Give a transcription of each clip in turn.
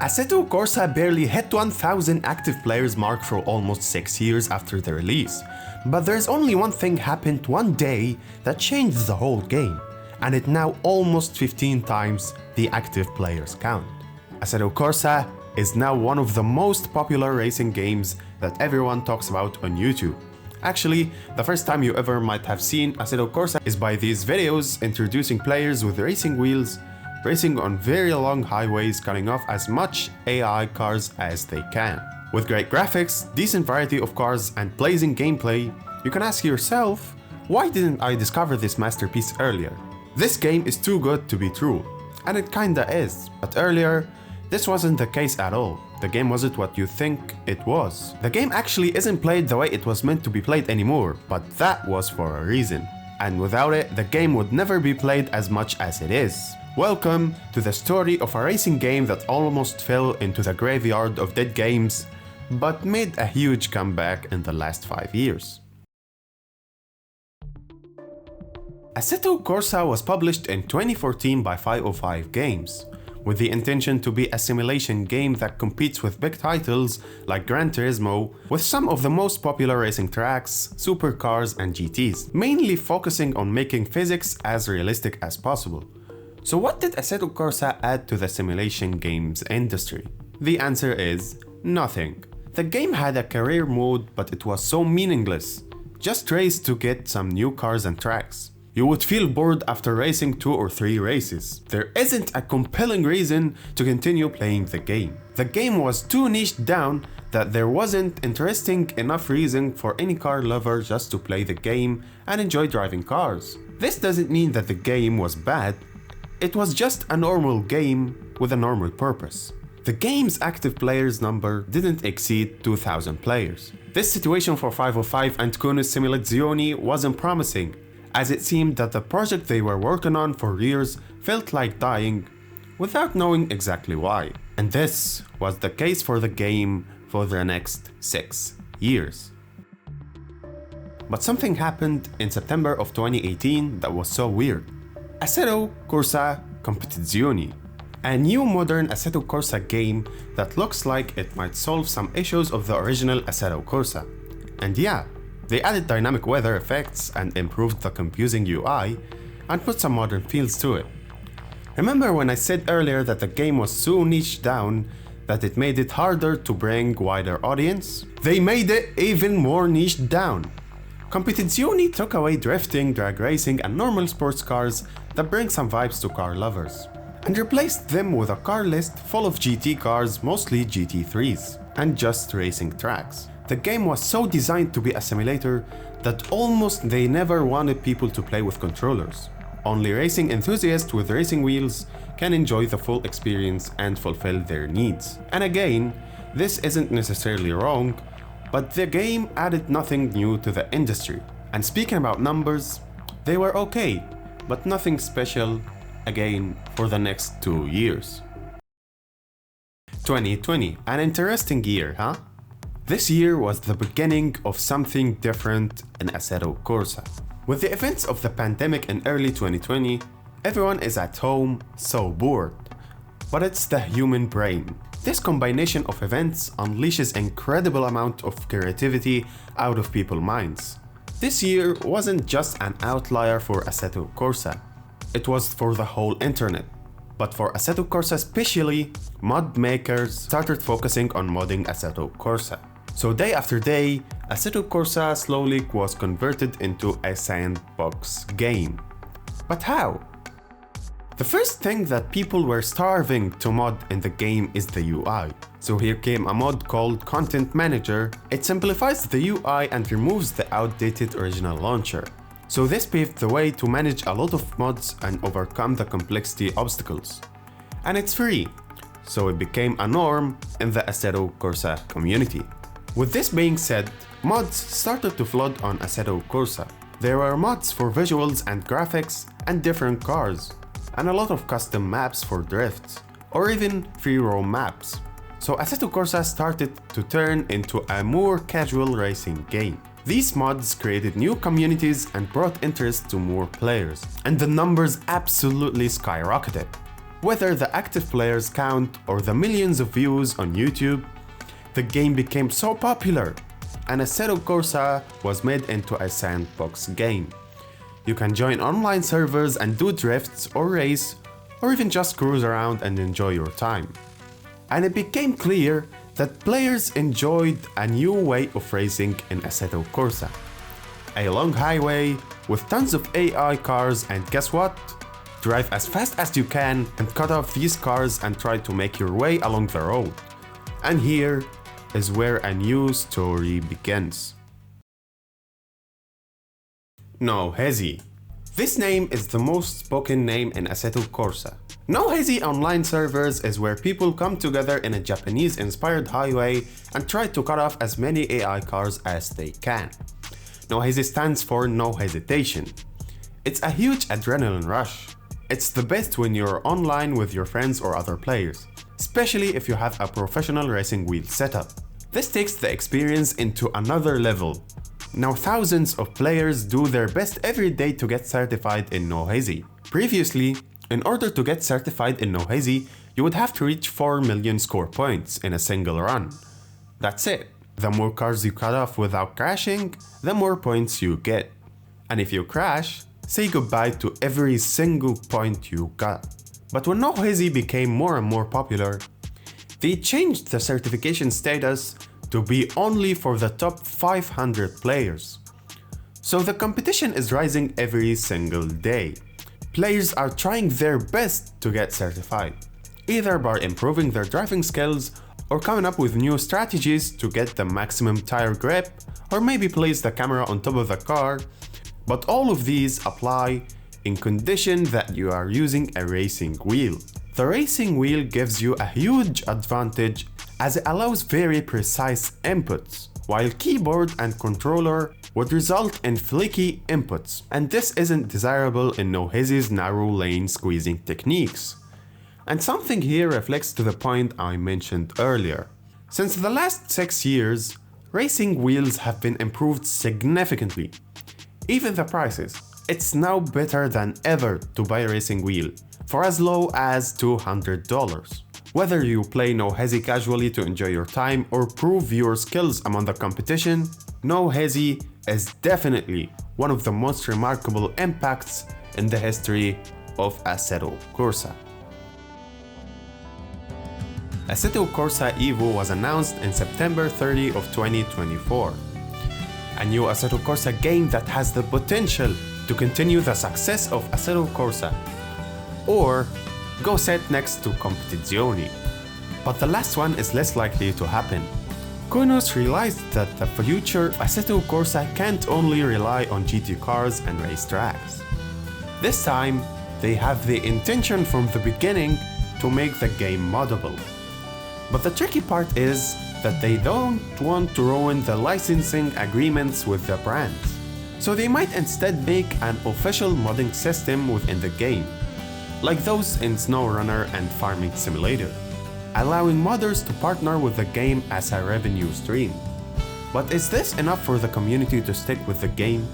Assetto Corsa barely hit 1,000 active players mark for almost 6 years after the release, but there's only one thing happened one day that changed the whole game, and it now almost 15 times the active players count. Assetto Corsa is now one of the most popular racing games that everyone talks about on YouTube. Actually, the first time you ever might have seen Assetto Corsa is by these videos introducing players with racing wheels, racing on very long highways, cutting off as much AI cars as they can. With great graphics, decent variety of cars, and pleasing gameplay, you can ask yourself, why didn't I discover this masterpiece earlier? This game is too good to be true, and it kinda is, but earlier, this wasn't the case at all. The game wasn't what you think it was. The game actually isn't played the way it was meant to be played anymore, but that was for a reason. And without it, the game would never be played as much as it is. Welcome to the story of a racing game that almost fell into the graveyard of dead games, but made a huge comeback in the last 5 years. Assetto Corsa was published in 2014 by 505 Games, with the intention to be a simulation game that competes with big titles like Gran Turismo, with some of the most popular racing tracks, supercars and GTs, mainly focusing on making physics as realistic as possible. So what did Assetto Corsa add to the simulation games industry? The answer is nothing. The game had a career mode, but it was so meaningless. Just race to get some new cars and tracks. You would feel bored after racing 2 or 3 races. There isn't a compelling reason to continue playing the game. The game was too niched down that there wasn't interesting enough reason for any car lover just to play the game and enjoy driving cars. This doesn't mean that the game was bad. It was just a normal game with a normal purpose. The game's active players number didn't exceed 2,000 players. This situation for 505 and Kunis Simulazioni wasn't promising, as it seemed that the project they were working on for years felt like dying without knowing exactly why. And this was the case for the game for the next 6 years. But something happened in September of 2018 that was so weird. Assetto Corsa Competizioni, a new modern Assetto Corsa game that looks like it might solve some issues of the original Assetto Corsa. And yeah, they added dynamic weather effects and improved the confusing UI and put some modern feels to it. Remember when I said earlier that the game was so niched down that it made it harder to bring wider audience? They made it even more niched down. Competizioni took away drifting, drag racing and normal sports cars that bring some vibes to car lovers, and replaced them with a car list full of GT cars, mostly GT3s, and just racing tracks. The game was so designed to be a simulator that almost they never wanted people to play with controllers. Only racing enthusiasts with racing wheels can enjoy the full experience and fulfill their needs. And again, this isn't necessarily wrong, but the game added nothing new to the industry. And speaking about numbers, they were okay, but nothing special again for the next 2 years. 2020, an interesting year, huh? This year was the beginning of something different in Assetto Corsa. With the events of the pandemic in early 2020, everyone is at home, so bored. But it's the human brain. This combination of events unleashes incredible amount of creativity out of people's minds. This year wasn't just an outlier for Assetto Corsa. It was for the whole internet. But for Assetto Corsa especially, mod makers started focusing on modding Assetto Corsa. So day after day, Assetto Corsa slowly was converted into a sandbox game. But how? The first thing that people were starving to mod in the game is the UI. So here came a mod called Content Manager. It simplifies the UI and removes the outdated original launcher. So this paved the way to manage a lot of mods and overcome the complexity obstacles. And it's free, so it became a norm in the Assetto Corsa community. With this being said, mods started to flood on Assetto Corsa. There were mods for visuals and graphics and different cars, and a lot of custom maps for drifts, or even free roam maps. So Assetto Corsa started to turn into a more casual racing game. These mods created new communities and brought interest to more players, and the numbers absolutely skyrocketed. Whether the active players count or the millions of views on YouTube, the game became so popular, and Assetto Corsa was made into a sandbox game. You can join online servers and do drifts or race, or even just cruise around and enjoy your time. And it became clear that players enjoyed a new way of racing in Assetto Corsa. A long highway with tons of AI cars, and guess what? Drive as fast as you can and cut off these cars and try to make your way along the road. And here is where a new story begins. No Hezi. This name is the most spoken name in Assetto Corsa. No Hezi online servers is where people come together in a Japanese-inspired highway and try to cut off as many AI cars as they can. No Hezi stands for no hesitation. It's a huge adrenaline rush. It's the best when you're online with your friends or other players, especially if you have a professional racing wheel setup. This takes the experience into another level. Now thousands of players do their best every day to get certified in No Hezi. Previously, in order to get certified in No Hezi, you would have to reach 4 million score points in a single run. That's it. The more cars you cut off without crashing, the more points you get. And if you crash, say goodbye to every single point you got. But when No Hezi became more and more popular, they changed the certification status to be only for the top 500 players. So the competition is rising every single day. Players are trying their best to get certified, either by improving their driving skills or coming up with new strategies to get the maximum tire grip, or maybe place the camera on top of the car. But all of these apply in condition that you are using a racing wheel. The racing wheel gives you a huge advantage as it allows very precise inputs, while keyboard and controller would result in flaky inputs, and this isn't desirable in No Hezi's narrow lane squeezing techniques. And something here reflects to the point I mentioned earlier. Since the last 6 years, racing wheels have been improved significantly. Even the prices. It's now better than ever to buy a racing wheel for as low as $200. Whether you play No Hezi casually to enjoy your time or prove your skills among the competition, No Hezi is definitely one of the most remarkable impacts in the history of Assetto Corsa. Assetto Corsa Evo was announced in September 30 of 2024. A new Assetto Corsa game that has the potential to continue the success of Assetto Corsa, or go set next to Competizioni. But the last one is less likely to happen. Konos realized that the future Assetto Corsa can't only rely on GT cars and race tracks. This time, they have the intention from the beginning to make the game moddable. But the tricky part is that they don't want to ruin the licensing agreements with the brands. So they might instead make an official modding system within the game, like those in SnowRunner and Farming Simulator, allowing modders to partner with the game as a revenue stream. But is this enough for the community to stick with the game?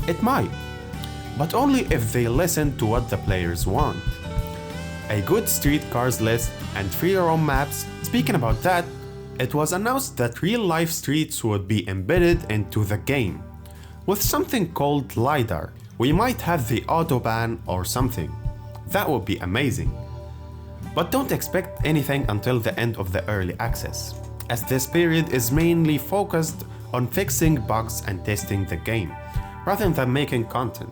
It might, but only if they listen to what the players want. A good street cars list and free roam maps. Speaking about that, it was announced that real-life streets would be embedded into the game, with something called LiDAR. We might have the Autobahn or something. That would be amazing. But don't expect anything until the end of the early access, as this period is mainly focused on fixing bugs and testing the game, rather than making content.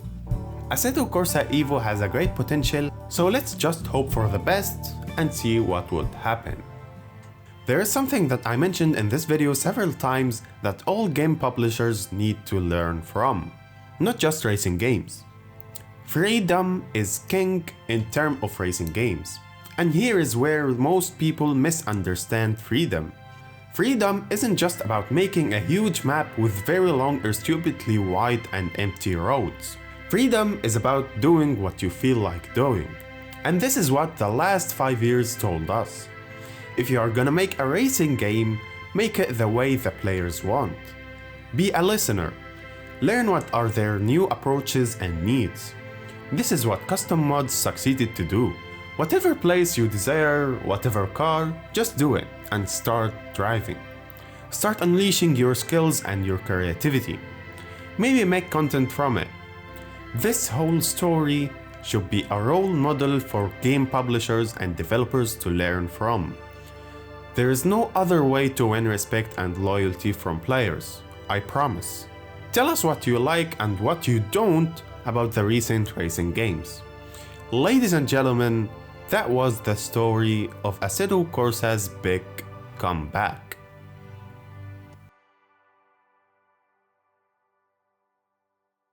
Assetto Corsa Evo has a great potential, so let's just hope for the best and see what would happen. There is something that I mentioned in this video several times that all game publishers need to learn from, not just racing games. Freedom is king in terms of racing games. And here is where most people misunderstand freedom. Freedom isn't just about making a huge map with very long or stupidly wide and empty roads. Freedom is about doing what you feel like doing. And this is what the last 5 years told us. If you are gonna make a racing game, make it the way the players want. Be a listener. Learn what are their new approaches and needs. This is what custom mods succeeded to do. Whatever place you desire, whatever car, just do it and start driving. Start unleashing your skills and your creativity. Maybe make content from it. This whole story should be a role model for game publishers and developers to learn from. There is no other way to win respect and loyalty from players, I promise. Tell us what you like and what you don't about the recent racing games. Ladies and gentlemen, that was the story of Assetto Corsa's big comeback.